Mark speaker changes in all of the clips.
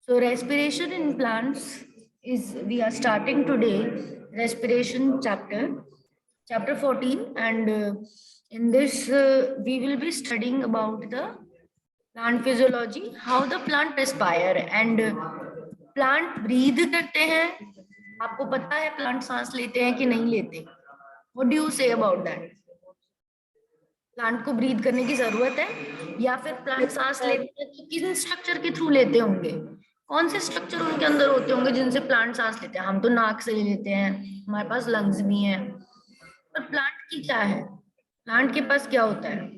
Speaker 1: So respiration in plants is, we are starting today respiration chapter 14, and in this we will be studying about the plant physiology, how the plant respire and plant breathe करते हैं. आपको पता है plant सांस लेते हैं कि नहीं लेते? What do you say about that? Plant को ब्रीथ करने की जरूरत है या फिर प्लांट सांस लेते हैं तो किन स्ट्रक्चर के थ्रू लेते होंगे? कौन से स्ट्रक्चर उनके अंदर होते होंगे जिनसे प्लांट सांस लेते हैं? हम तो नाक से ले लेते हैं, हमारे पास लंग्स भी हैं, पर प्लांट की क्या है? प्लांट के पास क्या होता है?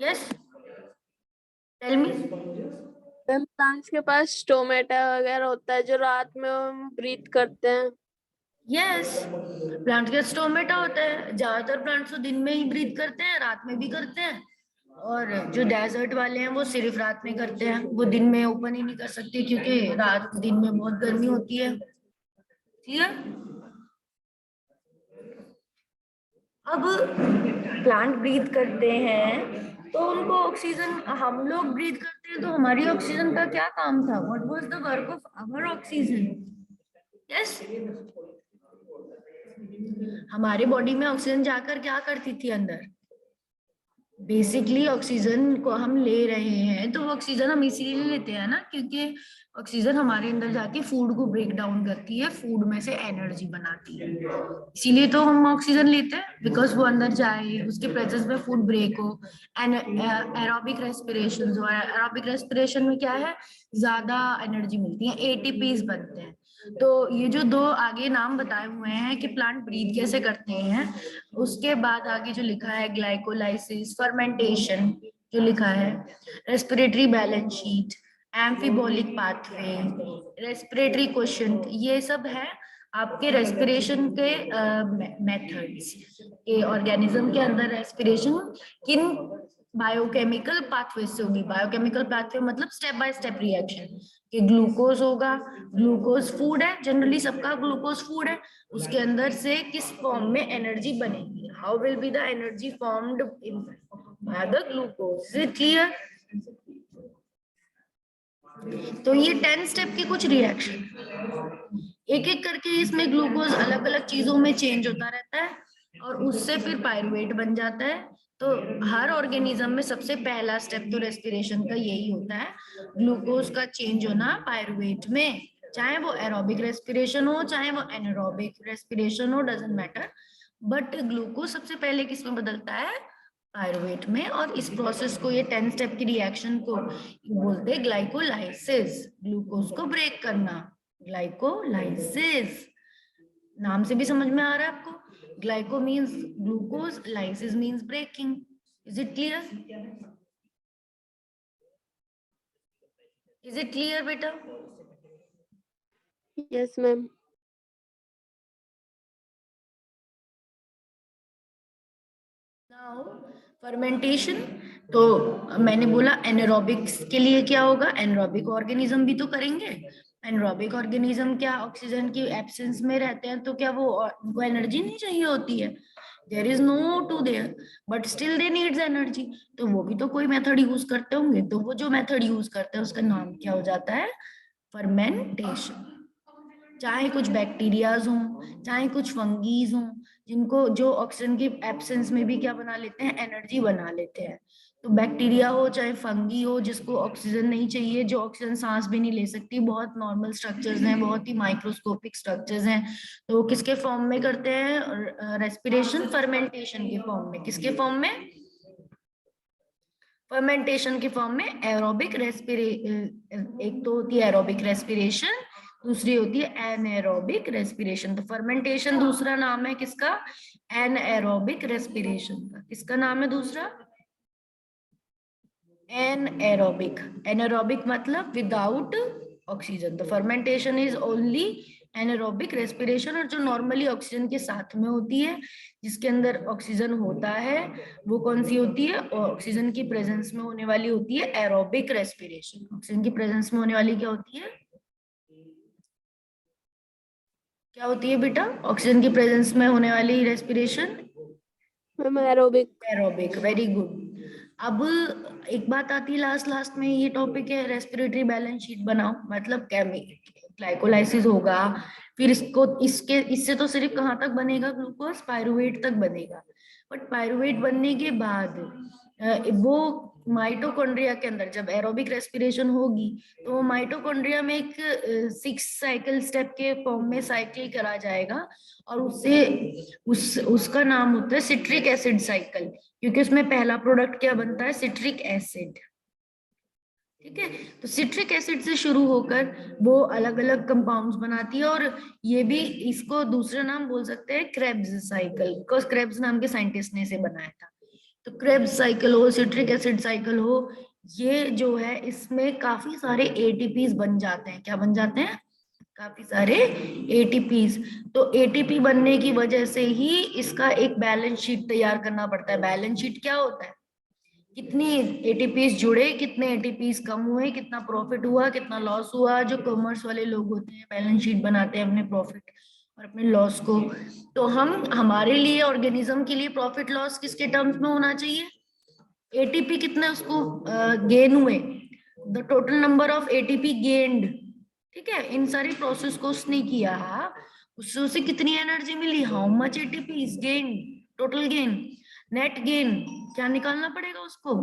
Speaker 1: Yes, tell me.
Speaker 2: प्लांट्स के पास स्टोमेटा वगैरह होता है जो रात में हम ब्रीथ करते हैं.
Speaker 1: यस, प्लांट के स्टोमेटा होता है. ज्यादातर प्लांट्स तो दिन में ही ब्रीथ करते हैं, रात में भी करते हैं. और जो डेजर्ट वाले हैं वो सिर्फ रात में करते हैं, वो दिन में ओपन ही नहीं कर सकते क्योंकि रात दिन में बहुत गर्मी होती है. क्लियर? अब प्लांट ब्रीथ करते हैं तो उनको ऑक्सीजन, हम लोग ब्रीथ करते हैं तो हमारी ऑक्सीजन का क्या काम था? What was the work of our oxygen? Yes, हमारे बॉडी में ऑक्सीजन जाकर क्या करती थी अंदर? बेसिकली ऑक्सीजन को हम ले रहे हैं तो वो ऑक्सीजन हम इसीलिए लेते हैं ना, क्योंकि ऑक्सीजन हमारे अंदर जाके फूड को ब्रेक डाउन करती है, फूड में से एनर्जी बनाती है. इसीलिए तो हम ऑक्सीजन लेते हैं, बिकॉज वो अंदर जाए, उसके प्रेजेंस में फूड ब्रेक हो, एरोबिक रेस्पिरेशन हो. एरोबिक रेस्पिरेशन में क्या है, ज्यादा एनर्जी मिलती है, एटीपीज बनते हैं. तो ये जो दो आगे नाम बताए हुए हैं कि प्लांट ब्रीथ कैसे करते हैं, उसके बाद आगे जो लिखा है ग्लाइकोलाइसिस, फर्मेंटेशन जो लिखा है, respiratory balance sheet, एम्फीबोलिक pathway, respiratory quotient, ये सब है आपके रेस्पिरेशन के मेथड्स के. ऑर्गेनिज्म के अंदर रेस्पिरेशन किन बायोकेमिकल पाथवे से होगी? बायोकेमिकल पाथवे मतलब स्टेप बाय स्टेप रिएक्शन. कि ग्लूकोज होगा, ग्लूकोज फूड है, जनरली सबका ग्लूकोज फूड है, उसके अंदर से किस फॉर्म में एनर्जी बनेगी? How will be the energy formed by the glucose? Is it clear? तो ये 10 स्टेप के कुछ रिएक्शन, एक एक करके इसमें ग्लूकोज अलग अलग चीजों में चेंज होता रहता है और उससे फिर पायरुवेट बन जाता है. तो हर ऑर्गेनिज्म में सबसे पहला स्टेप तो रेस्पिरेशन का यही होता है, ग्लूकोज का चेंज होना पायरुवेट में. चाहे वो एरोबिक रेस्पिरेशन हो, चाहे वो एनारोबिक रेस्पिरेशन हो, डजंट मैटर, बट ग्लूकोज सबसे पहले किस में बदलता है? पायरुवेट में. और इस प्रोसेस को, ये 10 स्टेप की रिएक्शन को बोलते हैं ग्लाइकोलाइसिस, ग्लूकोज को ब्रेक करना. ग्लाइकोलाइसिस नाम से भी समझ में आ रहा है आपको? Glyco means glucose, lysis means breaking. Is it clear? Is it clear बेटा?
Speaker 2: Yes ma'am.
Speaker 1: Now fermentation. तो मैंने बोला एनारोबिक्स के लिए क्या होगा, एनारोबिक ऑर्गेनिज्म भी तो करेंगे. एनारोबिक ऑर्गेनिज्म क्या ऑक्सीजन की एब्सेंस में रहते हैं तो क्या वो, उनको एनर्जी नहीं चाहिए होती है? There is no two there, but still they needs energy. तो वो भी तो कोई मेथड यूज करते होंगे, तो वो जो मेथड यूज करते हैं उसका नाम क्या हो जाता है? फर्मेंटेशन. चाहे कुछ बैक्टीरियाज हों, चाहे कुछ फंगीज हों, जिनको जो ऑक्सीजन की एब्सेंस में भी क्या बना लेते हैं? एनर्जी बना लेते हैं. तो बैक्टीरिया हो चाहे फंगी हो, जिसको ऑक्सीजन नहीं चाहिए, जो ऑक्सीजन सांस भी नहीं ले सकती, बहुत नॉर्मल स्ट्रक्चर्स हैं, बहुत ही माइक्रोस्कोपिक स्ट्रक्चर्स हैं, तो वो किसके फॉर्म में करते हैं रेस्पिरेशन? फर्मेंटेशन के फॉर्म में. किसके फॉर्म में? फर्मेंटेशन के फॉर्म में. एरोबिक एक तो होती है एरोबिक रेस्पिरेशन, दूसरी होती है एनएरोबिक रेस्पिरेशन. तो फर्मेंटेशन दूसरा नाम है किसका? एनएरोबिक रेस्पिरेशन का. किसका नाम है दूसरा? एनएरोबिक. एनारोबिक मतलब विदाउट ऑक्सीजन. तो fermentation is only anaerobic respiration, और जो नॉर्मली ऑक्सीजन के साथ में होती है, जिसके अंदर ऑक्सीजन होता है, वो कौन सी होती है? ऑक्सीजन की प्रेजेंस में होने वाली होती है एरोबिक रेस्पिरेशन. ऑक्सीजन की प्रेजेंस में होने वाली क्या होती है? क्या होती है बेटा ऑक्सीजन की प्रेजेंस में होने वाली respiration?
Speaker 2: Ma'am aerobic.
Speaker 1: Aerobic. Very good. अब एक बात आती है लास्ट में, ये टॉपिक है रेस्पिरेटरी बैलेंस शीट बनाओ, मतलब ग्लाइकोलाइसिस होगा, फिर इससे तो सिर्फ कहाँ तक बनेगा ग्लूकोज, पायरुवेट तक बनेगा। बट पायरुवेट बनने के बाद वो माइटोकॉन्ड्रिया के अंदर जब एरोबिक रेस्पिरेशन होगी तो वो माइटोकॉन्ड्रिया में एक 6 साइकिल स्टेप के फॉर्म में साइकिल करा जाएगा, और उसका नाम होता है सिट्रिक एसिड साइकिल, क्योंकि उसमें पहला प्रोडक्ट क्या बनता है, सिट्रिक एसिड। ठीक है, तो सिट्रिक एसिड से शुरू होकर वो अलग अलग कंपाउंड्स बनाती है, और ये भी इसको दूसरा नाम बोल सकते हैं क्रेब्स साइकिल, बिकॉज क्रेब्स नाम के साइंटिस्ट ने इसे बनाया था। तो क्रेब्स साइकिल हो, सिट्रिक एसिड साइकिल हो, ये जो है इसमें काफी सारे एटीपीज बन जाते हैं। क्या बन जाते हैं? काफी सारे एटीपीज। तो एटीपी बनने की वजह से ही इसका एक बैलेंस शीट तैयार करना पड़ता है। बैलेंस शीट क्या होता है? कितनी एटीपीज जुड़े, कितने एटीपीज कम हुए, कितना प्रॉफिट हुआ, कितना लॉस हुआ। जो कॉमर्स वाले लोग होते हैं बैलेंस शीट बनाते हैं अपने प्रॉफिट और अपने लॉस को। तो हमारे लिए, ऑर्गेनिज्म के लिए प्रॉफिट लॉस किसके टर्म्स में होना चाहिए? एटीपी कितने उसको गेन हुए, the total number of ATP gained. ठीक है, इन सारी प्रोसेस को उसने किया, उससे उसे कितनी एनर्जी मिली, how much ATP is gain, total gain, net gain, क्या निकालना पड़ेगा उसको?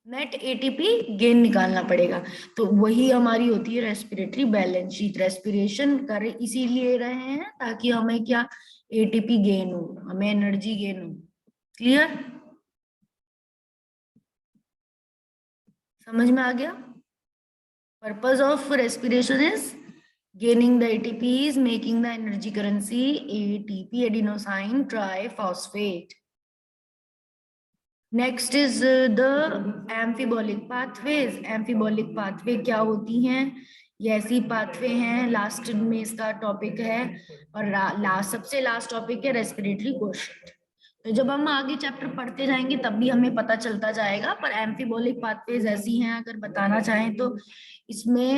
Speaker 1: नेट एटीपी गेन निकालना पड़ेगा। तो वही हमारी होती है रेस्पिरेटरी बैलेंस शीट। रेस्पिरेशन कर इसीलिए रहे हैं ताकि हमें क्या, एटीपी गेन हो, हमें एनर्जी गेन हो। क्लियर? समझ में आ गया? Purpose of respiration is gaining the ATPs, making the energy currency ATP, adenosine triphosphate. Next is the amphibolic pathways. Amphibolic pathway क्या होती हैं? ये ऐसी पाथवे हैं, लास्ट में इसका टॉपिक है, और सबसे लास्ट टॉपिक है रेस्पिरेटरी क्वोशिएंट। तो जब हम आगे चैप्टर पढ़ते जाएंगे तब भी हमें पता चलता जाएगा, पर एम्फीबोलिक पाथवेज ऐसी हैं, अगर बताना चाहें तो इसमें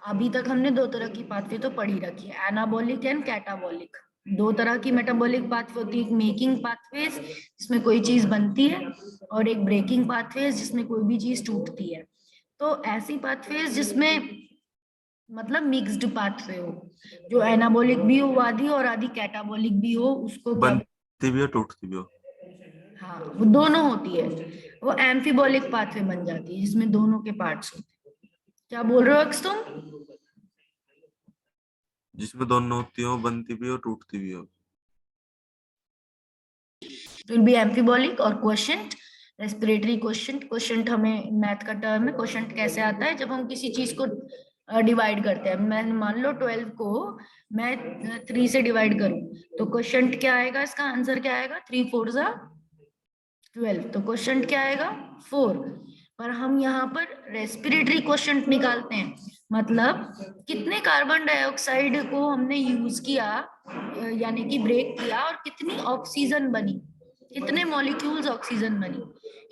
Speaker 1: अभी तक हमने 2 तरह की पाथवे तो पढ़ी रखी है, एनाबॉलिक एंड कैटाबॉलिक। 2 तरह की मेटाबॉलिक पाथवे होती है, एक मेकिंग पाथवेज जिसमें कोई चीज बनती है, और एक ब्रेकिंग पाथवेज जिसमें कोई भी चीज टूटती है। तो ऐसी पाथवेज जिसमें मतलब मिक्स्ड पाथवे हो, जो एनाबॉलिक भी हो आधी और आधी कैटाबॉलिक भी हो, उसको क्या
Speaker 3: बनती भी हो टूटती भी हो।
Speaker 1: हाँ, वो दोनों होती है, वो एम्फीबॉलिक पाथवे बन जाती है जिसमें दोनों के पार्ट्स होते हैं। क्या बोल रहे हो अक्स तुम?
Speaker 3: जिसमें दोनों होती हो, बनती भी हो टूटती भी हो।
Speaker 1: विल बी एम्फीबॉलिक और क्वोशिएंट। रेस्पिरेटरी क्वोशिएंट हमें मैथ का टर्म है। क्वोशिएंट कैसे आता है? जब हम किसी चीज को डिवाइड करते हैं, मैं मान लो 12 को मैं 3 से डिवाइड करूं, तो क्वोशिएंट क्या आएगा? इसका आंसर क्या आएगा? 3 4 जा 12, तो क्वोशिएंट क्या आएगा? 4। पर हम यहाँ पर रेस्पिरेटरी क्वोशिएंट निकालते हैं, मतलब कितने कार्बन डाइऑक्साइड को हमने यूज किया, यानी कि ब्रेक किया, और कितनी ऑक्सीजन बनी, कितने मॉलिक्यूल्स ऑक्सीजन बनी।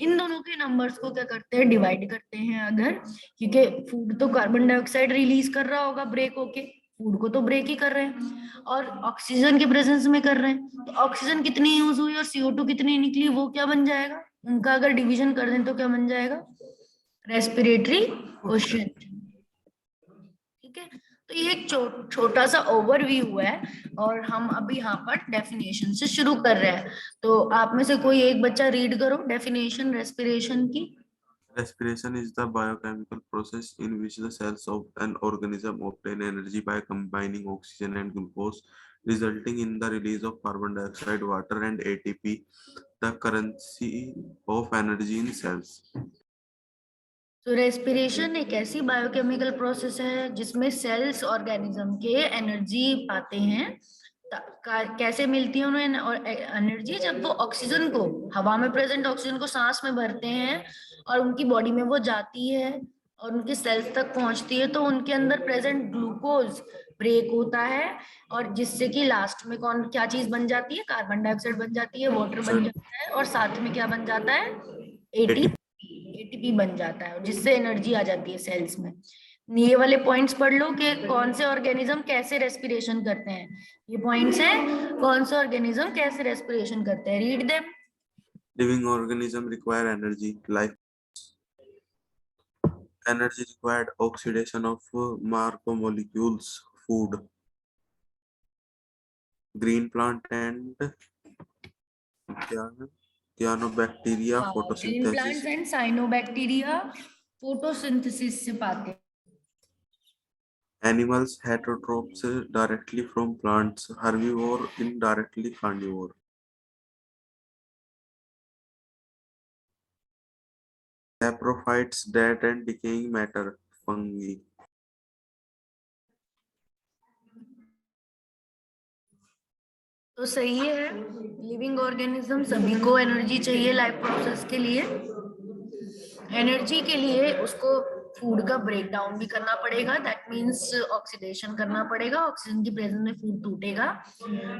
Speaker 1: इन दोनों के नंबर्स को क्या करते हैं? डिवाइड करते हैं। अगर, क्योंकि फूड तो कार्बन डाइऑक्साइड रिलीज कर रहा होगा ब्रेक होके, फूड को तो ब्रेक ही कर रहे हैं, और ऑक्सीजन के प्रेजेंस में कर रहे हैं, तो ऑक्सीजन कितनी यूज हुई और CO2 कितनी निकली, वो क्या बन जाएगा? उनका अगर डिवीजन कर दें तो क्या बन जाएगा? Respiratory quotient. ठीक है, तो ये एक छोटा सा ओवरव्यू है, और हम अभी यहाँ पर डेफिनेशन से शुरू कर रहे हैं। तो आप में से कोई एक बच्चा रीड करो डेफिनेशन रेस्पिरेशन की।
Speaker 3: Respiration is the biochemical process in which the cells of an organism obtain energy by combining oxygen and glucose, resulting in the release of carbon dioxide, water, and ATP, the currency of energy in cells.
Speaker 1: तो respiration एक ऐसी biochemical process है जिसमें sales organism के energy पाते हैं। कैसे मिलती है उन्हें और एनर्जी? जब वो ऑक्सीजन को, हवा में प्रेजेंट ऑक्सीजन को सांस में भरते हैं और उनकी बॉडी में वो जाती है और उनके सेल्स तक पहुंचती है, तो उनके अंदर प्रेजेंट ग्लूकोज ब्रेक होता है, और जिससे कि लास्ट में कौन क्या चीज बन जाती है? कार्बन डाइऑक्साइड बन जाती है, वाटर बन जाता है, और साथ में क्या बन जाता है? एटीपी बन जाता है, जिससे एनर्जी आ जाती है सेल्स में। ये वाले पॉइंट्स पढ़ लो कि कौन से ऑर्गेनिज्म कैसे रेस्पिरेशन करते हैं। ये पॉइंट्स हैं कौन से ऑर्गेनिज्म कैसे रेस्पिरेशन करते हैं। Read them.
Speaker 3: Living organisms require energy. Life energy required oxidation of macromolecules, food. Green plant and cyanobacteria
Speaker 1: green
Speaker 3: photosynthesis.
Speaker 1: Plants and cyanobacteria photosynthesis से पाते हैं।
Speaker 3: Animals heterotrophs directly from plants, herbivore indirectly carnivore. Saprophytes, dead and decaying matter, fungi.
Speaker 1: तो सही है, living organism सभी को energy चाहिए life process के लिए। एनर्जी के लिए उसको फूड का ब्रेक डाउन भी करना पड़ेगा, दैट मींस ऑक्सीडेशन करना पड़ेगा। ऑक्सीजन की प्रेजेंस में फूड टूटेगा।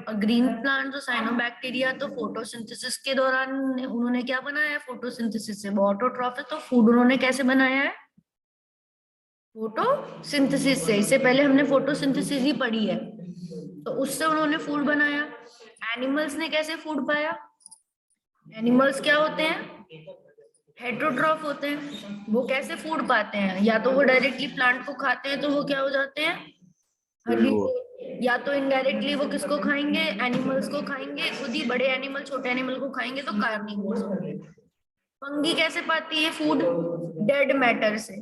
Speaker 1: और ग्रीन प्लांट जो साइनोबैक्टीरिया, तो फोटोसिंथेसिस के दौरान उन्होंने क्या बनाया है, फोटोसिंथेसिस से। वो ऑटोट्रॉफ है, तो फूड उन्होंने कैसे बनाया है, फोटोसिंथेसिस से। इससे पहले हमने फोटोसिंथेसिस ही पढ़ी है, तो उससे उन्होंने फूड बनाया। एनिमल्स ने कैसे फूड पाया, एनिमल्स क्या होते हैं, हेटेरोट्रॉफ होते हैं। वो कैसे फूड पाते हैं, या तो वो डायरेक्टली प्लांट को खाते हैं तो वो क्या हो जाते हैं, herbivore, या तो इनडायरेक्टली वो किसको खाएंगे, एनिमल्स को खाएंगे, खुद ही बड़े एनिमल छोटे एनिमल को खाएंगे तो कार्निवोर्स होंगे। फंगी कैसे पाती है फूड, डेड मैटर से।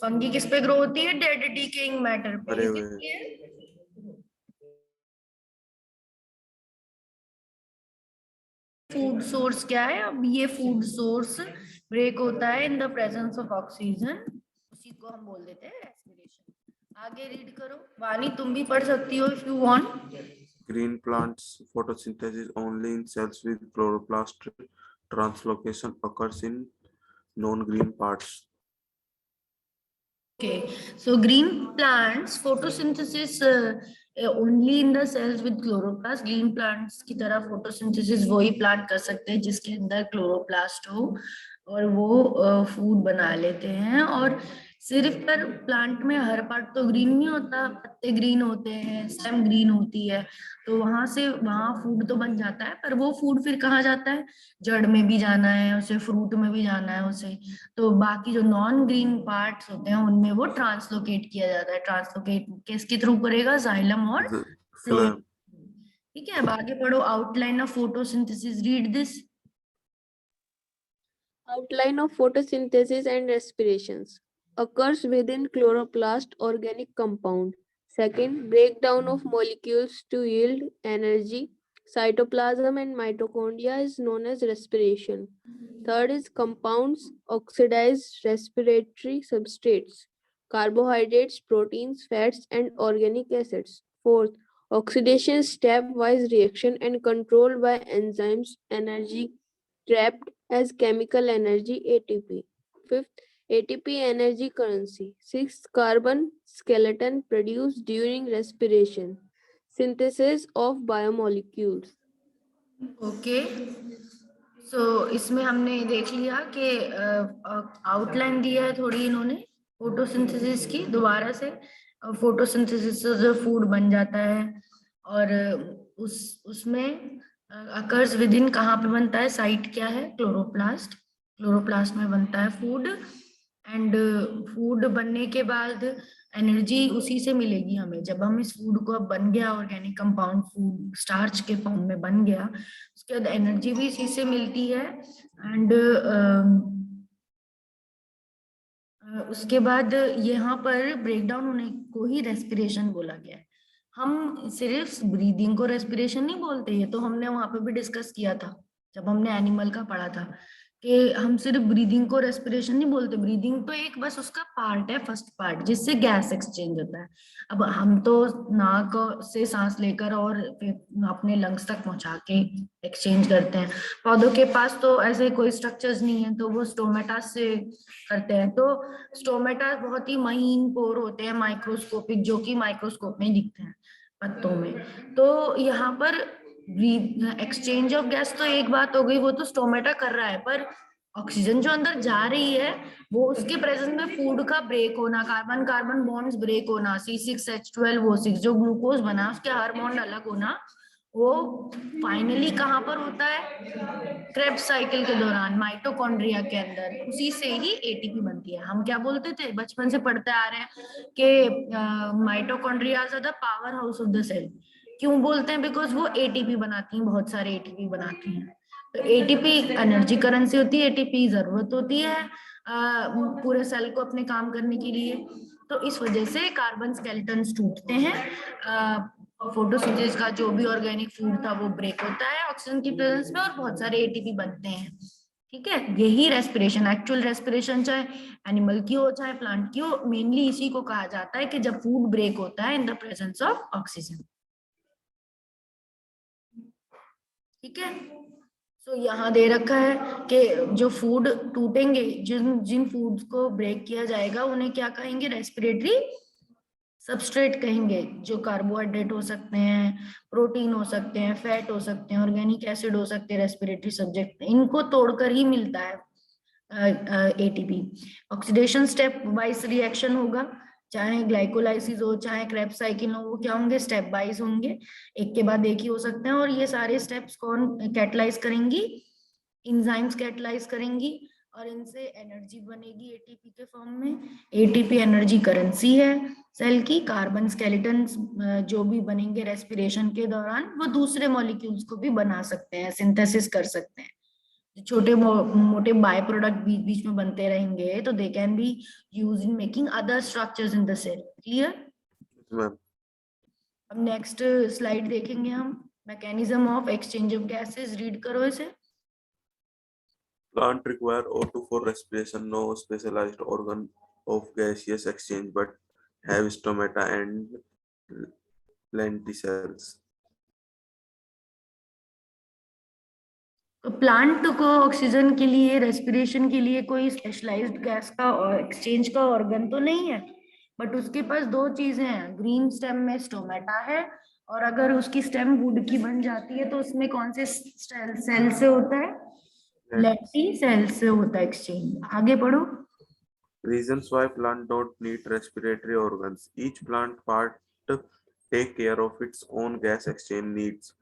Speaker 1: फंगी किस पे ग्रो होती है, डेड डिकेइंग मैटर पे।
Speaker 3: अरे वे।
Speaker 1: फूड सोर्स क्या है, अब ये फूड सोर्स ब्रेक होता है in the presence of oxygen, उसी को हम बोल देते हैं रेस्पिरेशन। आगे रीड करो, वानी तुम भी पढ़ सकती हो if you want.
Speaker 3: Green plants photosynthesis only in cells with chloroplast. Translocation occurs in non-green parts.
Speaker 1: Okay, so green plants photosynthesis only in the cells with chloroplast. Green plants की तरह photosynthesis वही plant कर सकते हैं जिसके अंदर chloroplast हो, और वो फूड बना लेते हैं। और सिर्फ पर प्लांट में हर पार्ट तो ग्रीन नहीं होता, पत्ते ग्रीन होते हैं, स्टेम ग्रीन होती है, तो वहां से वहां फूड तो बन जाता है, पर वो फूड फिर कहाँ जाता है, जड़ में भी जाना है उसे, फ्रूट में भी जाना है उसे। तो बाकी जो नॉन ग्रीन पार्ट्स होते हैं उनमें वो ट्रांसलोकेट किया जाता है। ट्रांसलोकेट किसके थ्रू करेगा, जाइलम और फ्लोएम। ठीक है, अब आगे पढ़ो, outline of photosynthesis, read this.
Speaker 2: Outline of photosynthesis and respirations occurs within chloroplast organic compound. Second, breakdown of molecules to yield energy. Cytoplasm and mitochondria is known as respiration. Third is compounds oxidize respiratory substrates, carbohydrates, proteins, fats, and organic acids. Fourth, oxidation stepwise reaction and controlled by enzymes, energy trapped as chemical energy ATP. Fifth, ATP energy currency. Sixth, carbon skeleton produced during respiration. Synthesis of biomolecules.
Speaker 1: Okay, so इसमें हमने देख लिया कि outline दिया है थोड़ी इन्होंने photosynthesis की। दोबारा से, फोटोसिंथेसिस से जो फूड बन जाता है, और उसमें अकर्स विद इन कहाँ पे बनता है, साइट क्या है, क्लोरोप्लास्ट। क्लोरोप्लास्ट में बनता है फूड, एंड फूड बनने के बाद एनर्जी उसी से मिलेगी हमें। जब हम इस फूड को, अब बन गया ऑर्गेनिक कंपाउंड फूड, स्टार्च के फॉर्म में बन गया, उसके बाद एनर्जी भी इसी से मिलती है। एंड उसके बाद यहाँ पर ब्रेकडाउन होने को ही रेस्पिरेशन बोला गया है। हम सिर्फ ब्रीदिंग को रेस्पिरेशन नहीं बोलते, ये तो हमने वहां पे भी डिस्कस किया था जब हमने एनिमल का पढ़ा था, कि हम सिर्फ ब्रीदिंग को रेस्पिरेशन नहीं बोलते। ब्रीदिंग तो एक बस उसका पार्ट है, फर्स्ट पार्ट, जिससे गैस एक्सचेंज होता है। अब हम तो नाक से सांस लेकर और फिर अपने लंग्स तक पहुंचा के एक्सचेंज करते हैं। पौधों के पास तो ऐसे कोई स्ट्रक्चर्स नहीं है, तो वो स्टोमेटा से करते हैं। तो स्टोमेटा बहुत ही महीन पोर होते हैं, माइक्रोस्कोपिक, जो कि माइक्रोस्कोप में दिखते हैं पत्तों में। तो यहाँ पर एक्सचेंज ऑफ गैस तो एक बात हो गई, वो तो स्टोमेटा कर रहा है, पर ऑक्सीजन जो अंदर जा रही है वो उसके प्रेजेंस में फूड का ब्रेक होना, कार्बन कार्बन बॉन्ड्स ब्रेक होना, C6H12O6 जो ग्लूकोज बना उसके हार्मोन अलग होना, वो फाइनली कहाँ पर होता है? क्रेब्स साइकिल के दौरान माइटोकॉन्ड्रिया के अंदर, उसी से ही एटीपी बनती है। हम क्या बोलते थे, बचपन से पढ़ते आ रहे हैं कि mitochondria are the power house of the cell. क्यों बोलते हैं? बिकॉज वो एटीपी बनाती हैं, बहुत सारे एटीपी बनाती हैं। तो एटीपी एनर्जी करेंसी होती है, एटीपी जरूरत होती है पूरे सेल को अपने काम करने के लिए। तो इस वजह से कार्बन स्केलेटन्स टूटते हैं, फोटोसिंथेसिस का जो भी ऑर्गेनिक फूड था वो ब्रेक होता है ऑक्सीजन की प्रेजेंस में, और बहुत सारे एटीपी बनते हैं। ठीक है, यही रेस्पिरेशन, एक्चुअल रेस्पिरेशन चाहे एनिमल की हो चाहे प्लांट की हो, मेनली इसी को कहा जाता है कि जब फूड ब्रेक होता है in the presence of oxygen. ठीक है, तो यहाँ दे रखा है कि जो फूड टूटेंगे, जिन जिन फूड्स को ब्रेक किया जाएगा उन्हें क्या कहेंगे? रेस्पिरेटरी सबस्ट्रेट कहेंगे। जो कार्बोहाइड्रेट हो सकते हैं, प्रोटीन हो सकते हैं, फैट हो सकते हैं, ऑर्गेनिक एसिड हो सकते हैं, रेस्पिरेटरी सब्जेक्ट, इनको तोड़कर ही मिलता है ATP. Oxidation step wise reaction होगा, चाहे ग्लाइकोलाइसिस हो चाहे क्रेब्स साइकिल हो, वो क्या होंगे? स्टेप वाइज होंगे, एक के बाद एक ही हो सकते हैं। और ये सारे स्टेप्स कौन कैटलाइज करेंगी? इंजाइम्स कैटलाइज करेंगी, और इनसे एनर्जी बनेगी एटीपी के फॉर्म में। एटीपी एनर्जी करेंसी है सेल की। कार्बन स्केलेटन जो भी बनेंगे रेस्पिरेशन के दौरान, वो दूसरे मॉलिक्यूल्स को भी बना सकते हैं, सिंथेसिस कर सकते हैं। छोटे मोटे बाय प्रोडक्ट बीच बीच में बनते रहेंगे, तो they can be use in making other structures in the cell. Clear? अब नेक्स्ट स्लाइड देखेंगे हम, mechanism of exchange of gases. Read करो इसे।
Speaker 3: Plant require O2 for respiration, no specialized organ of gaseous exchange, but have stomata and lenticels.
Speaker 1: तो plant को oxygen के लिए, respiration के लिए कोई स्पेशलाइज्ड गैस का और एक्सचेंज का ऑर्गन तो नहीं है, बट उसके पास दो चीजें हैं। ग्रीन स्टेम में स्टोमेटा है, और अगर उसकी स्टेम वुड की बन जाती है तो उसमें कौन से सेल से होता है? लेंटिसेल से होता है एक्सचेंज। आगे पढ़ो।
Speaker 3: Reasons why plant don't need respiratory organs. Each plant part take care of its own gas exchange needs.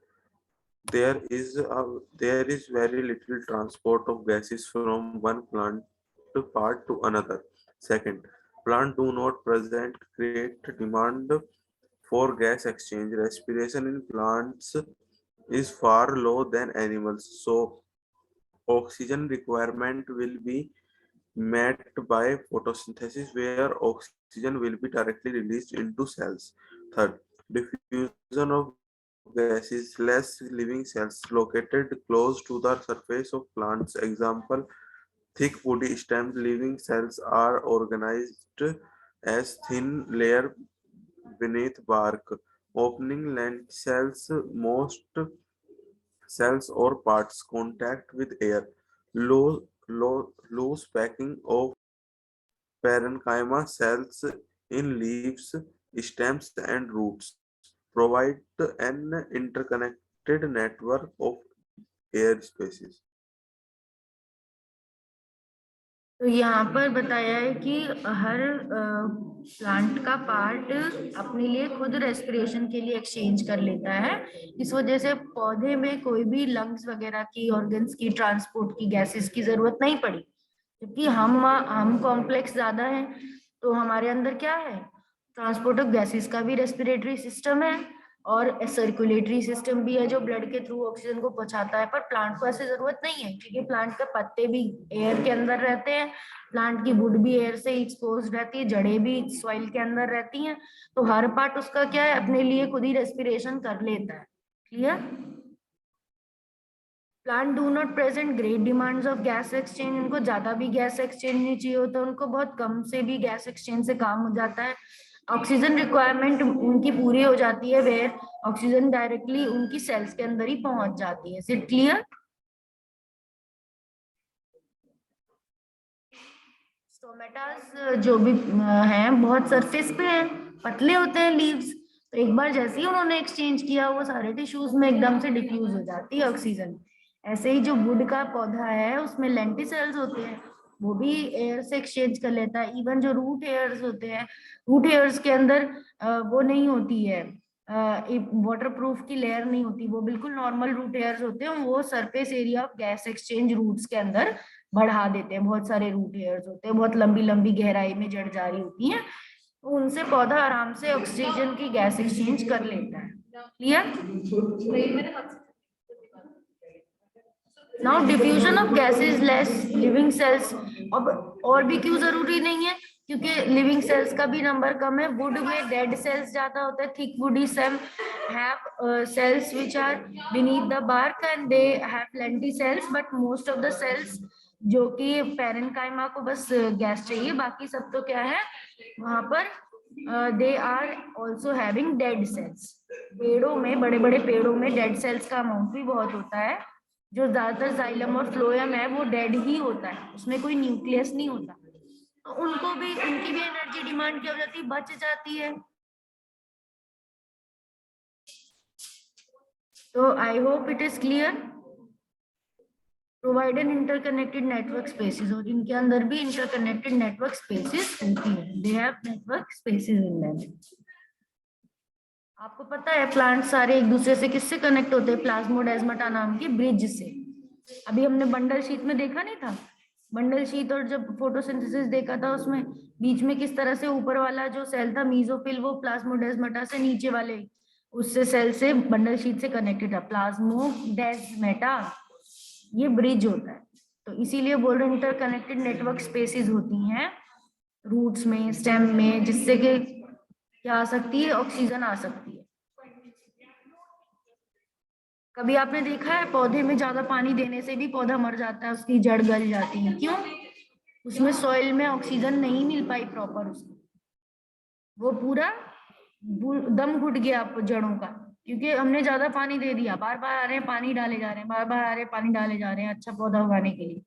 Speaker 3: There is very little transport of gases from one plant part to another. Second, plant do not present great demand for gas exchange. Respiration in plants is far low than animals, so oxygen requirement will be met by photosynthesis, where oxygen will be directly released into cells. Third, diffusion of gases. Less living cells located close to the surface of plants. Example, thick woody stems. Living cells are organized as thin layer beneath bark. Opening lenticels. Most cells or parts contact with air. Loose packing of parenchyma cells in leaves, stems, and roots provide an interconnected network of air spaces.
Speaker 1: तो यहाँ पर बताया है कि हर plant का part अपने लिए खुद रेस्पिरेशन के लिए एक्सचेंज कर लेता है। इस वजह से पौधे में कोई भी लंग्स वगैरह की, ऑर्गन्स की, ट्रांसपोर्ट की, गैसेस की जरूरत नहीं पड़ी। क्योंकि हम कॉम्प्लेक्स ज्यादा है, तो हमारे अंदर क्या है? ट्रांसपोर्ट ऑफ गैसेस का भी रेस्पिरेटरी सिस्टम है, और सर्कुलेटरी सिस्टम भी है जो ब्लड के थ्रू ऑक्सीजन को पहुंचाता है। पर प्लांट को ऐसी जरूरत नहीं है, क्योंकि प्लांट के पत्ते भी एयर के अंदर रहते हैं, प्लांट की वुड भी एयर से एक्सपोज रहती है, जड़ें भी सॉइल के अंदर रहती हैं। तो हर पार्ट उसका क्या है? अपने लिए खुद ही रेस्पिरेशन कर लेता है। Clear? Plant do not present great demands of gas exchange. उनको ज्यादा भी गैस एक्सचेंज नहीं चाहिए होता, उनको बहुत कम से भी गैस एक्सचेंज से काम हो जाता है। ऑक्सीजन रिक्वायरमेंट उनकी पूरी हो जाती है, वेयर ऑक्सीजन डायरेक्टली उनकी सेल्स के अंदर ही पहुंच जाती है। Is it clear? स्टोमेटास जो भी हैं बहुत सरफेस पे हैं, पतले होते हैं लीव्स। तो एक बार जैसे ही उन्होंने एक्सचेंज किया, वो सारे टिश्यूज में एकदम से डिफ्यूज हो जाती है ऑक्सीजन। ऐसे ही जो वुड का पौधा है उसमें लेंटिसेल्स होते हैं, वो भी एयर से एक्सचेंज कर लेता है। इवन जो रूट हेयर्स होते हैं, रूट हेयर्स के अंदर वो नहीं होती है, वाटर प्रूफ की लेयर नहीं होती, वो बिल्कुल नॉर्मल रूट हेयर्स होते हैं। वो surface area of gas exchange roots के अंदर बढ़ा देते हैं। बहुत सारे रूट हेयर्स होते हैं, बहुत लंबी लंबी गहराई में जड़ जा रही होती हैं, तो उनसे पौधा आराम से ऑक्सीजन की गैस एक्सचेंज कर लेता है। Clear? Now diffusion of gases less living cells. अब और भी क्यों जरूरी नहीं है, क्योंकि लिविंग सेल्स का भी नंबर कम है। वुड में डेड सेल्स ज्यादा होता है। Thick woody cell have cells which are beneath the bark and they have plenty cells, but most of the cells जो कि पैरेन्काइमा को बस गैस चाहिए, बाकी सब तो क्या है वहां पर they are also having dead cells. पेड़ों में, बड़े बड़े पेड़ों में डेड सेल्स का अमाउंट भी बहुत होता है। जो ज्यादातर जाइलम और फ्लोएम है वो डेड ही होता है, उसमें कोई न्यूक्लियस नहीं होता, तो उनको भी, उनकी भी एनर्जी डिमांड क्या हो जाती है, बच जाती है। तो I hope it is clear. Provide an interconnected network spaces, और इनके अंदर भी इंटरकनेक्टेड नेटवर्क स्पेसिस होती है। They have network spaces in them. आपको पता है प्लांट सारे एक दूसरे से किससे कनेक्ट होते हैं? प्लाज्मोडेस्माटा नाम की ब्रिज से। अभी हमने बंडल शीट में देखा नहीं था, बंडल शीट, और जब फोटोसिंथेसिस देखा था उसमें बीच में किस तरह से ऊपर वाला जो सेल था मीजोफिल, वो प्लाज्मोडेस्माटा से नीचे वाले उससे सेल से बंडल शीट से कनेक्टेड था। प्लाज्मोडेस्माटा ये ब्रिज होता है, तो इसीलिए बोल रहे इंटरकनेक्टेड नेटवर्क स्पेसिस होती हैं रूट्स में, स्टेम में, जिससे कि क्या आ सकती है, ऑक्सीजन आ सकती है। कभी आपने देखा है पौधे में ज्यादा पानी देने से भी पौधा मर जाता है, उसकी जड़ गल जाती है? क्यों? उसमें सॉइल में ऑक्सीजन नहीं मिल पाई प्रॉपर उसको, वो पूरा दम घुट गया जड़ों का, क्योंकि हमने ज्यादा पानी दे दिया। बार बार आ रहे हैं पानी डाले जा रहे हैं, बार बार आ रहे हैं पानी डाले जा रहे हैं अच्छा पौधा उगाने के लिए,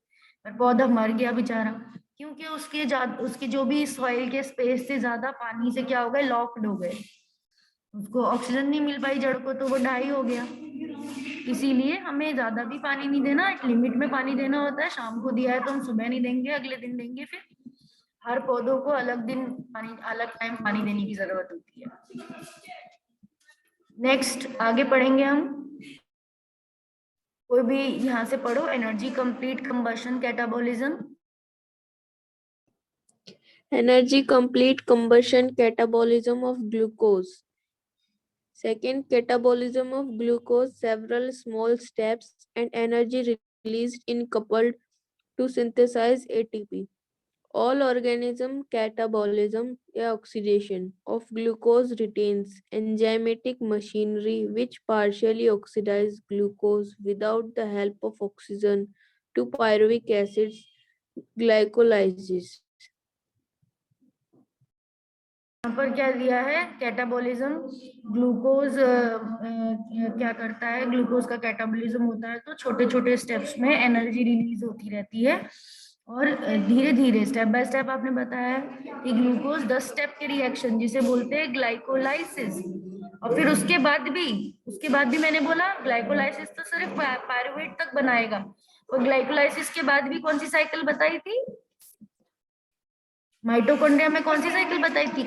Speaker 1: पर पौधा मर गया बेचारा, क्योंकि उसके जो भी सॉइल के स्पेस से ज्यादा पानी से क्या हो गए, लॉक्ड हो गए, उसको ऑक्सीजन नहीं मिल पाई जड़ को, तो वो डाई हो गया। इसीलिए हमें ज्यादा भी पानी नहीं देना, एक लिमिट में पानी देना होता है। शाम को दिया है तो हम सुबह नहीं देंगे, अगले दिन देंगे। फिर हर पौधों को अलग दिन पानी, अलग टाइम पानी देने की जरूरत होती है। नेक्स्ट आगे पढ़ेंगे हम, कोई भी यहाँ से पढ़ो। Energy complete combustion catabolism.
Speaker 2: Energy complete combustion catabolism of glucose. Second, catabolism of glucose, several small steps and energy released in coupled to synthesize ATP. All organism catabolism या oxidation of glucose retains enzymatic machinery which partially oxidize glucose without the help of oxygen to pyruvic acids glycolysis.
Speaker 1: यहाँ पर क्या दिया है, catabolism, glucose क्या करता है, glucose का कैटाबोलिज्म होता है तो छोटे छोटे स्टेप्स में एनर्जी रिलीज होती रहती है, और धीरे धीरे स्टेप बाय स्टेप आपने बताया कि ग्लूकोज 10 स्टेप के रिएक्शन जिसे बोलते हैं ग्लाइकोलाइसिस। और फिर उसके बाद भी मैंने बोला ग्लाइकोलाइसिस तो सिर्फ पायरुवेट तक बनाएगा, और ग्लाइकोलाइसिस के बाद भी कौन सी साइकिल बताई थी, माइटोकॉन्ड्रिया में कौन सी साइकिल बताई थी,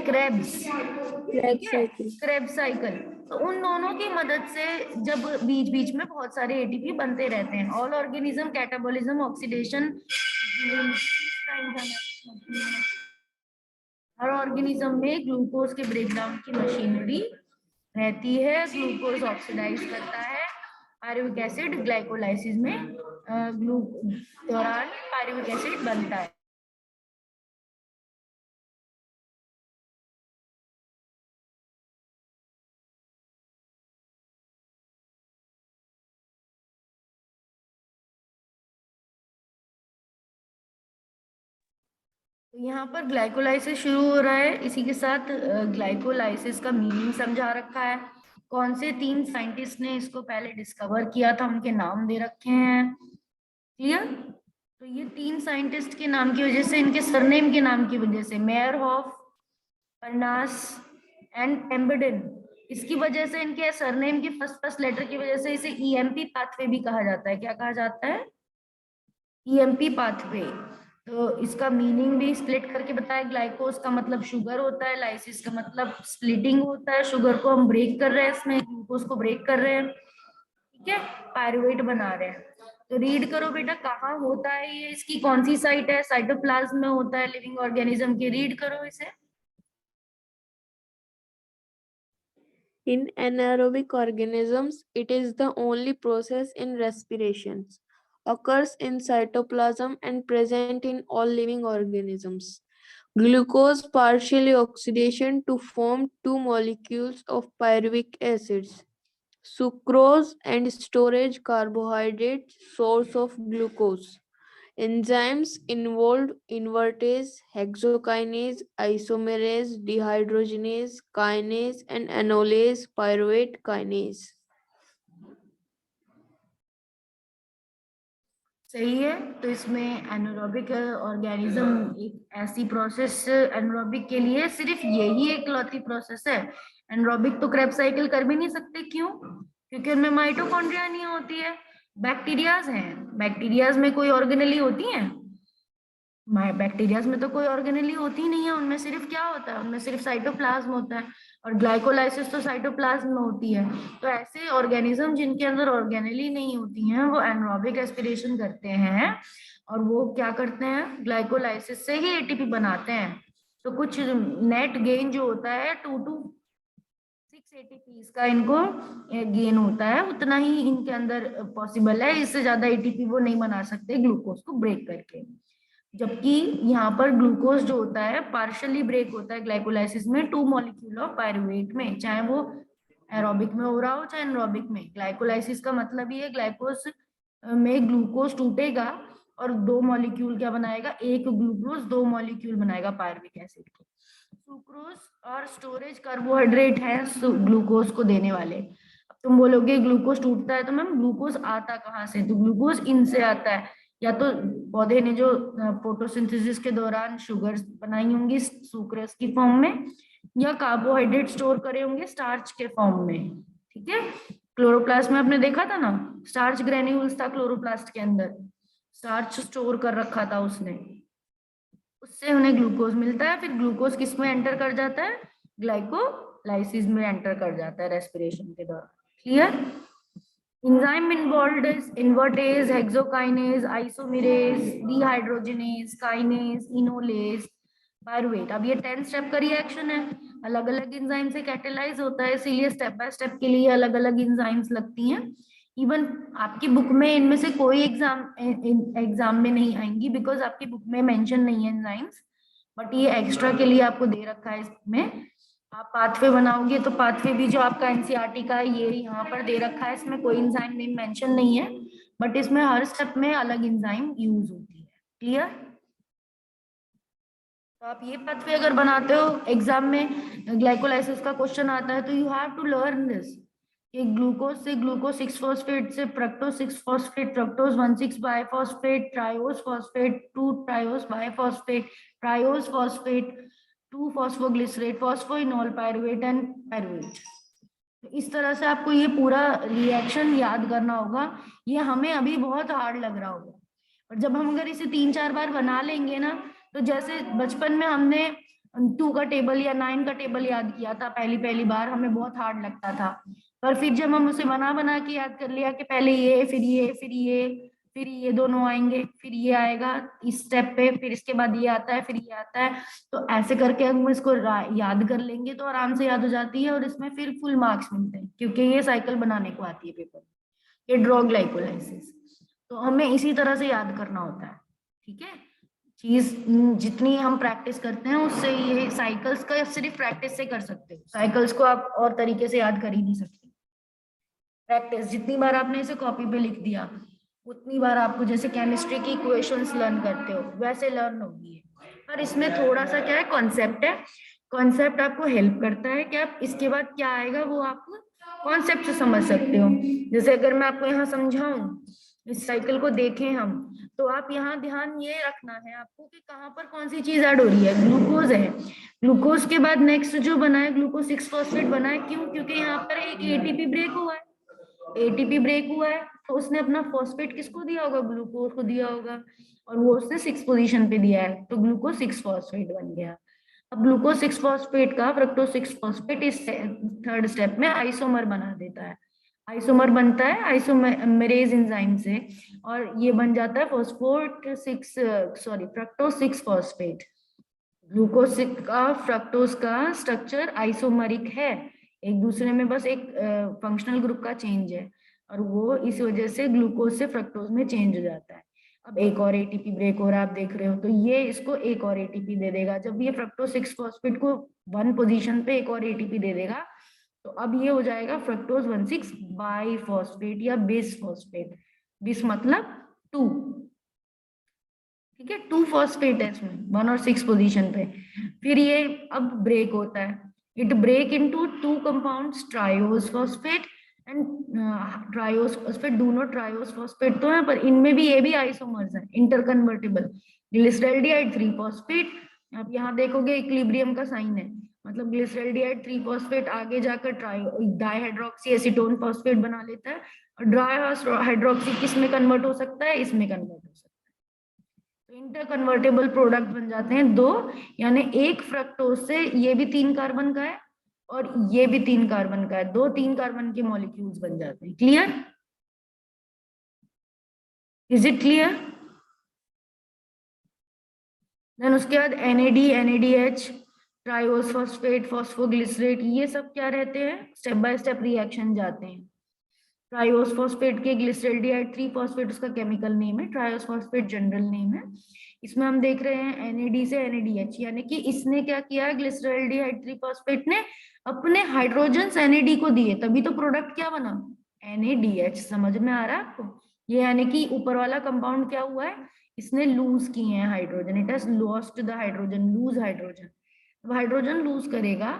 Speaker 1: क्रेब्स साइकिल। तो उन दोनों की मदद से जब बीच बीच में बहुत सारे एटीपी बनते रहते हैं। ऑल ऑर्गेनिज्म कैटाबोलिज्म ऑक्सीडेशन, हर ऑर्गेनिज्म में ग्लूकोज के ब्रेकडाउन की मशीनरी रहती है। ग्लूकोज ऑक्सीडाइज करता है, पायरुविक एसिड ग्लाइकोलाइसिस में दौरान पायरुविक एसिड बनता है। तो यहाँ पर ग्लाइकोलाइसिस शुरू हो रहा है, इसी के साथ ग्लाइकोलाइसिस का मीनिंग समझा रखा है। कौन से 3 साइंटिस्ट ने इसको पहले डिस्कवर किया था, उनके नाम दे रखे हैं। क्लियर? तो ये 3 साइंटिस्ट के नाम की वजह से, इनके सरनेम के नाम की वजह से, मेयरहोफ, परनास एंड एम्बेडेन, इसकी वजह से, इनके सरनेम के फर्स्ट लेटर की वजह से इसे ईएमपी पाथवे भी कहा जाता है। क्या कहा जाता है? EMP pathway. तो इसका मीनिंग भी स्प्लिट करके बताया, ग्लाइकोज का मतलब शुगर होता है, लाइसिस का मतलब स्प्लिटिंग होता है, शुगर को हम ब्रेक कर रहे हैं, इसमें ग्लूकोज को ब्रेक कर रहे हैं, ठीक है, पायरुवेट बना रहे हैं। तो रीड करो बेटा कहाँ होता है ये, इसकी कौन सी साइट है, साइटोप्लाज्म में होता है लिविंग ऑर्गेनिज्म की, रीड करो इसे।
Speaker 2: In anaerobic organisms, it is the only process in respirations, occurs in cytoplasm and present in all living organisms. Glucose partially oxidation to form two molecules of pyruvic acids. Sucrose and storage carbohydrate source of glucose. Enzymes involved invertase, hexokinase, isomerase, dehydrogenase, kinase, and enolase, pyruvate kinase.
Speaker 1: सही है। तो इसमें anaerobic organism एक ऐसी process, anaerobic के लिए सिर्फ यही एक लौती प्रोसेस है। एनारोबिक तो क्रेब्स साइकिल कर भी नहीं सकते, क्यों? क्योंकि उनमें माइटोकॉन्ड्रिया नहीं होती है। बैक्टीरियाज हैं, बैक्टीरियाज में कोई ऑर्गेनेली होती है? बैक्टीरियाज में तो कोई ऑर्गेनेली होती ही नहीं है, उनमें सिर्फ क्या होता है, उनमें सिर्फ साइटोप्लाज्म होता है, और ग्लाइकोलाइसिस तो साइटोप्लाज्म में होती है। तो ऐसे ऑर्गेनिज्म जिनके अंदर ऑर्गेनेली नहीं होती हैं वो एनारोबिक एस्पिरेशन करते हैं, और वो क्या करते हैं, ग्लाइकोलाइसिस से ही एटीपी बनाते हैं। तो कुछ नेट गेन जो होता है 2 to 6 एटीपी का इनको गेन होता है, उतना ही इनके अंदर पॉसिबल है, इससे ज्यादा एटीपी वो नहीं बना सकते ग्लूकोज को ब्रेक करके। जबकि यहाँ पर ग्लूकोज जो होता है पार्शियली ब्रेक होता है ग्लाइकोलाइसिस में 2 मॉलिक्यूल ऑफ पायरुवेट में, चाहे वो एरोबिक में हो रहा हो चाहे एनारोबिक में। ग्लाइकोलाइसिस का मतलब ये है ग्लाइकोज में ग्लूकोज टूटेगा और 2 मॉलिक्यूल क्या बनाएगा, एक ग्लूकोज 2 मॉलिक्यूल बनाएगा पायरुविक एसिड के। सुक्रोज और स्टोरेज कार्बोहाइड्रेट है ग्लूकोज को देने वाले। अब तुम बोलोगे ग्लूकोज टूटता है तो मैम ग्लूकोज आता कहाँ से? तो ग्लूकोज इनसे आता है, या तो पौधे ने जो फोटोसिंथेसिस के दौरान शुगर बनाई होंगी सुक्रोज की फॉर्म में, या कार्बोहाइड्रेट स्टोर करे होंगे स्टार्च के फॉर्म में, ठीक है। क्लोरोप्लास्ट में आपने देखा था ना, स्टार्च ग्रेन्यूल्स था क्लोरोप्लास्ट के अंदर, स्टार्च स्टोर कर रखा था उसने, उससे उन्हें ग्लूकोज मिलता है। फिर ग्लूकोज किस में एंटर कर जाता है, ग्लाइकोलाइसिस में एंटर कर जाता है रेस्पिरेशन के दौरान, clear. Enzyme involved is invertase, hexokinase, isomerase, dehydrogenase, kinase, enolase, pyruvate। अब ये 10 स्टेप का रिएक्शन है, अलग अलग एंजाइम से कैटेलाइज होता है, इसीलिए स्टेप बाय स्टेप के लिए अलग अलग एंजाइम्स लगती हैं। इवन आपकी बुक में इनमें से कोई एग्जाम में नहीं आएंगी, बिकॉज आपकी बुक में मेंशन नहीं है एंजाइम्स, बट ये एक्स्ट्रा के लिए आपको दे रखा है इसमें। आप पाथवे बनाओगे तो पाथवे भी जो आपका एनसीईआरटी का है ये यहाँ पर दे रखा है, इसमें कोई एंजाइम नेम मेंशन नहीं है, बट इसमें हर स्टेप में अलग एंजाइम यूज होती है, क्लियर। तो आप ये पाथवे अगर बनाते हो एग्जाम में ग्लाइकोलाइसिस का क्वेश्चन आता है तो you have to learn this, कि ग्लूकोज से ग्लूकोज 6 फॉस्फेट से fructose 6 phosphate, fructose 1,6 biphosphate, triose phosphate, 2 triose biphosphate, triose phosphate, 2 phosphoglycerate, phosphoenol, pyruvate and pyruvate. तो इस तरह से आपको ये पूरा रिएक्शन याद करना होगा। ये हमें अभी बहुत हार्ड लग रहा होगा, और जब हम अगर इसे 3-4 बार बना लेंगे ना, तो जैसे बचपन में हमने 2 का टेबल या 9 का टेबल याद किया था पहली बार, हमें बहुत हार्ड लगता था, पर फिर जब हम उसे बना के याद कर लिया कि पहले ये फिर ये फिर ये फिर ये दोनों आएंगे, फिर ये आएगा इस स्टेप पे, फिर इसके बाद ये आता है, फिर ये आता है, तो ऐसे करके हम इसको याद कर लेंगे तो आराम से याद हो जाती है, और इसमें फिर फुल मार्क्स मिलते हैं, क्योंकि ये साइकिल बनाने को आती है पेपर, ये ड्रॉ ग्लाइकोलाइसिस। तो हमें इसी तरह से याद करना होता है, ठीक है। चीज जितनी हम प्रैक्टिस करते हैं उससे, ये साइकिल्स का सिर्फ प्रैक्टिस से कर सकते हो, साइकिल्स को आप और तरीके से याद कर ही नहीं सकते। प्रैक्टिस जितनी बार आपने इसे कॉपी पे लिख दिया उतनी बार आपको, जैसे केमिस्ट्री की इक्वेशंस लर्न करते हो वैसे लर्न होगी है। पर इसमें थोड़ा सा क्या है, कॉन्सेप्ट है, कॉन्सेप्ट आपको हेल्प करता है कि आप इसके बाद क्या आएगा वो आप कॉन्सेप्ट से समझ सकते हो। जैसे अगर मैं आपको यहाँ समझाऊं, इस साइकिल को देखें हम, तो आप यहाँ ध्यान ये रखना है आपको कि कहाँ पर कौन सी चीज ऐड हो रही है, ग्लूकोज है, ग्लूकोज के बाद नेक्स्ट जो बना है ग्लूकोज 6 फॉस्फेट बना है, क्यों? क्योंकि यहाँ पर एक एटीपी ब्रेक हुआ है, एटीपी ब्रेक हुआ है तो उसने अपना फॉस्फेट किसको दिया होगा, ग्लूकोज को दिया होगा, और वो उसने 6 पोजीशन पे दिया है तो ग्लूकोज 6 फॉस्फेट बन गया। अब ग्लूकोज 6 फॉस्फेट का फ्रक्टोज 6 फॉस्फेट इस थर्ड स्टेप में आइसोमर बना देता है। आइसोमर बनता है आइसोमेरेज एंजाइम से, और ये बन जाता है फ्रक्टोज 6 फॉस्फेट। ग्लूकोज का फ्रक्टोज का स्ट्रक्चर आइसोमरिक है, एक दूसरे में बस एक फंक्शनल ग्रुप का चेंज है, और वो इस वजह से ग्लूकोज से फ्रक्टोज में चेंज हो जाता है। अब एक और एटीपी ब्रेक हो रहा है, आप देख रहे हो, तो ये इसको एक और एटीपी दे देगा। जब ये फ्रक्टोज 6 फॉस्फेट को 1 पोजीशन पे एक और एटीपी दे देगा, तो अब ये हो जाएगा फ्रक्टोज 1,6 बाई फॉस्फेट या बिस फॉस्फेट। बिस मतलब 2, ठीक है, 2 फॉस्फेट है इसमें 1 और 6 पोजीशन पे। फिर ये अब ब्रेक होता है, it break into 2 compounds, triose phosphate and triose phosphate. दोनों ट्रायोज फॉस्फेट तो है, पर इनमें भी ये भी आइसोमर्स है, इंटरकन्वर्टेबल। ग्लिसरॉल्डिहाइड 3 फॉस्फेट, आप यहाँ देखोगे इक्विलिब्रियम का साइन है, मतलब ग्लिसरॉल्डिहाइड 3 फॉस्फेट आगे जाकर डाइहाइड्रोक्सी एसीटोन फॉस्फेट बना लेता है, और डाइहाइड्रोक्सी किस में कन्वर्ट हो सकता है, इसमें कन्वर्ट हो सकता है। तो इंटर कन्वर्टेबल प्रोडक्ट बन जाते हैं 2, यानी एक फ्रक्टोज से ये भी 3 कार्बन का है और ये भी 3 कार्बन का है, 2 3 कार्बन के मॉलिक्यूल्स बन जाते हैं। Clear? Is it clear? Then उसके बाद NAD, NADH, triose phosphate, phosphoglycerate, ये सब क्या रहते हैं, स्टेप बाय स्टेप रिएक्शन जाते हैं। ट्रायोज फॉस्फेट के ग्लिसरॉल्डिहाइड 3 फॉस्फेट उसका केमिकल नेम है, ट्रायोज फॉस्फेट जनरल नेम है। इसमें हम देख रहे हैं NAD से NADH, यानी कि इसने क्या किया है, ग्लिसरॉल्डिहाइड 3 फॉस्फेट ने अपने हाइड्रोजन NAD को दिए, तभी तो प्रोडक्ट क्या बना, NADH। समझ में आ रहा है आपको? ये यानी कि ऊपर वाला कंपाउंड क्या हुआ है, इसने लूज किए हैं hydrogen, it has lost the hydrogen, lose hydrogen. अब हाइड्रोजन लूज करेगा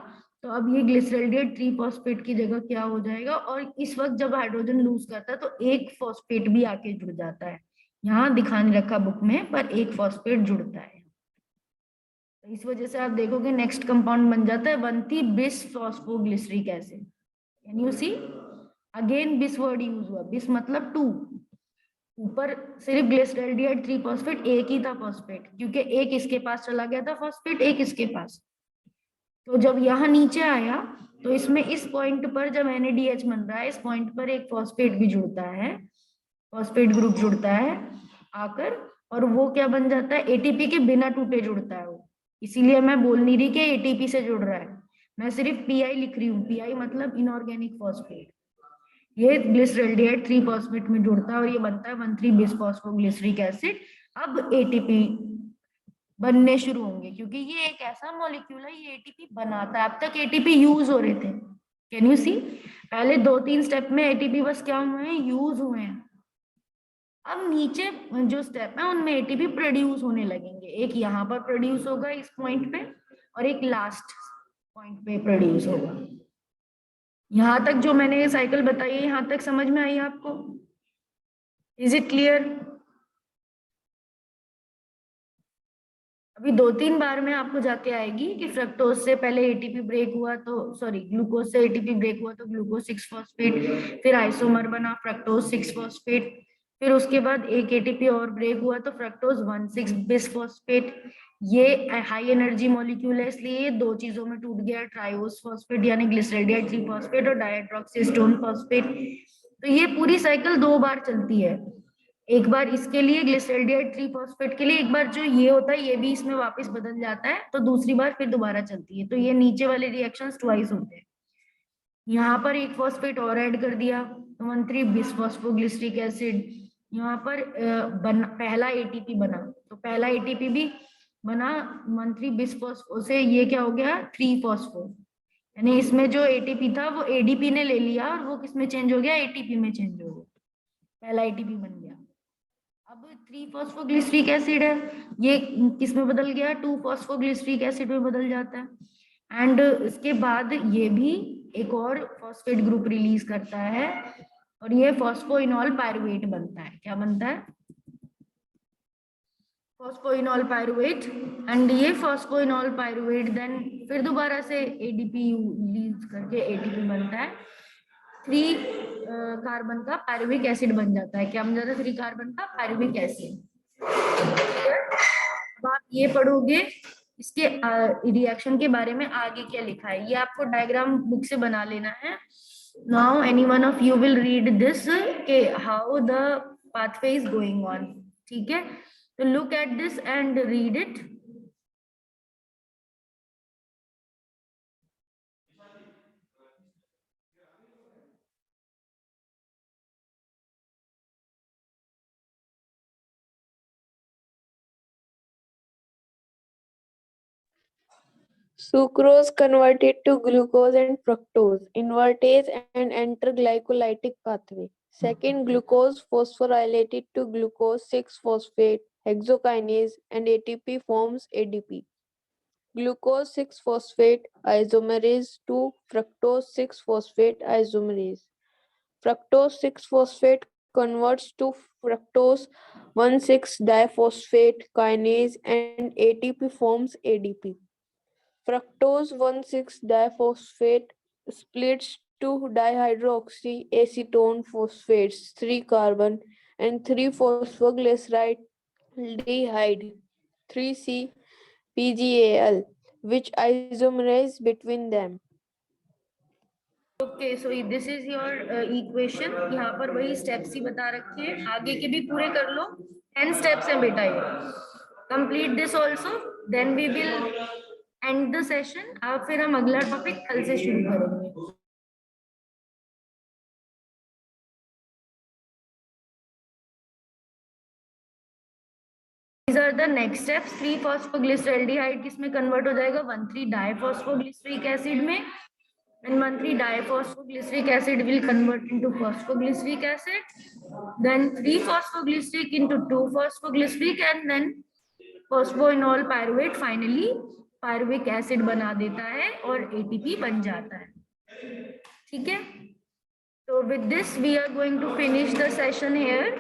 Speaker 1: तो अब ये ग्लिसरॉल्डिहाइड 3 फॉस्फेट की जगह क्या हो जाएगा, और इस वक्त जब हाइड्रोजन लूज करता है तो एक फॉस्फेट भी आके जुड़ जाता है, यहाँ दिखाने रखा बुक में, पर एक फॉस्फेट जुड़ता है। तो इस वजह से आप देखोगे नेक्स्ट कंपाउंड बन जाता है 1,3 bis phosphoglyceric acid. Can you see? Again bis word use हुआ, बिस मतलब 2, ऊपर सिर्फ ग्लिसरॉल्डिहाइड 3 फॉस्फेट एक ही था फॉस्फेट, क्योंकि एक इसके पास चला गया था फॉस्फेट, एक इसके पास। तो जब यहाँ नीचे आया तो इसमें इस पॉइंट पर जब NADH बन रहा है, इस पॉइंट पर एक फॉस्फेट भी जुड़ता है, फॉस्फेट ग्रुप जुड़ता है आकर, और वो क्या बन जाता है, ATP के बिना टूटे जुड़ता है वो। इसीलिए मैं बोल नहीं रही कि ATP से जुड़ रहा है, मैं सिर्फ PI लिख रही हूँ, PI मतलब इनऑर्गेनिक फॉस्फेट। ये ग्लिसरॉल्डिहाइड 3 फॉस्फेट में जुड़ता है और ये बनता है 1,3 बिस फॉस्फोग्लिसरिक एसिड। अब ATP बनने शुरू होंगे, क्योंकि ये एक ऐसा मॉलिक्यूल है, ये ATP बनाता है। अब तक ATP यूज हो रहे थे, कैन यू सी? पहले 2-3 स्टेप में ATP बस क्या हुए हैं, यूज हुए हैं। अब नीचे जो स्टेप है उनमें ATP प्रोड्यूस होने लगेंगे, एक यहाँ पर प्रोड्यूस होगा इस पॉइंट पे, और एक लास्ट पॉइंट पे प्रोड्यूस होगा। यहाँ तक जो मैंने ये साइकिल बताई है, यहाँ तक समझ में आई आपको? Is it clear? अभी 2-3 बार में आपको जाके आएगी कि फ्रक्टोज से पहले ATP ब्रेक हुआ तो ग्लूकोज से ATP ब्रेक हुआ तो ग्लूकोज 6 फॉस्फेट, फिर आइसोमर बना फ्रक्टोज 6 फॉस्फेट, फिर उसके बाद एक ATP और ब्रेक हुआ तो फ्रक्टोज 1,6 बिस फॉस्फेट। ये हाई एनर्जी मॉलिक्यूल है, इसलिए ये 2 चीजों में टूट गया, ट्रायोज फॉस्फेट यानी ग्लिसरॉल्डिहाइड 3 फॉस्फेट और डाइहाइड्रोक्सीस्टोन फॉस्फेट। तो ये पूरी साइकिल 2 बार चलती है, एक बार इसके लिए ग्लिसरॉल्डिहाइड 3 फॉस्फेट के लिए, एक बार जो ये होता है ये भी इसमें वापस बदल जाता है, तो दूसरी बार फिर दोबारा चलती है। तो ये नीचे वाले रिएक्शंस ट्वाइस होते हैं। यहाँ पर एक फॉस्फेट और ऐड कर दिया तो 1,3 बिस फॉस्फोग्लिसरिक एसिड। यहाँ पर पहला ATP बना, तो पहला ATP भी बना 1,3 बिस फॉस्फो से, ये क्या हो गया 3 फॉस्फो, यानी इसमें जो ATP था वो ADP ने ले लिया और वो किस में चेंज हो गया, ATP में चेंज हो गया, पहला ATP बन गया। अब 3 फॉस्फोग्लिसरिक एसिड है, ये किस में बदल गया, 2 फॉस्फोग्लिसरिक एसिड में बदल जाता है। एंड इसके बाद ये भी एक और फॉस्फेट ग्रुप रिलीज करता है और ये फॉस्फोइनॉल पायरुवेट बनता है। क्या बनता है, फॉस्फोइनॉल पायरुवेट। एंड ये फॉस्फोइनॉल पायरुवेट देन फिर दोबारा से ADP रिलीज करके ATP बनता है। 3 कार्बन का पायरुविक एसिड बन जाता है। क्या बन जाता है? 3 कार्बन का पायरुविक एसिड। अब आप ये पढ़ोगे इसके रिएक्शन के बारे में आगे क्या लिखा है, ये आपको डायग्राम बुक से बना लेना है। Now any one of you will read this के how the pathway is going on. ठीक है, तो look at this and read it.
Speaker 2: Sucrose converted to glucose and fructose, invertase and enter glycolytic pathway. Second, glucose phosphorylated to glucose 6-phosphate hexokinase and ATP forms ADP. Glucose 6-phosphate isomerase to fructose 6-phosphate isomerase. Fructose 6-phosphate converts to fructose 1,6-diphosphate kinase and ATP forms ADP. Fructose 1,6-diphosphate splits to dihydroxy acetone phosphates 3 carbon and 3-phosphoglyceride 3C PGAL, which isomerase between them.
Speaker 1: Okay, so this is your equation. यहाँ पर वही steps ही बता रखे हैं, आगे के भी पूरे कर लो। 10 स्टेप्स हैं बेटा ये। Complete this also, then we will end the session. अब फिर हम अगला टॉपिक कल से शुरू करेंगे। These are the next steps। 3-phosphoglyceraldehyde किसमें कन्वर्ट हो जाएगा? 1,3-diphosphoglyceric acid में, and 1,3-diphosphoglyceric acid will convert into phosphoglyceric acid, then 3-phosphoglyceric into 2-phosphoglyceric, and then phosphoenol pyruvate finally pyruvic acid बना देता है और ATP बन जाता है। ठीक है, तो with this we are going to finish the session here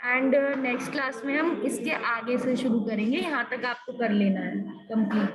Speaker 1: and next class में हम इसके आगे से शुरू करेंगे। यहाँ तक आपको कर लेना है कंप्लीट।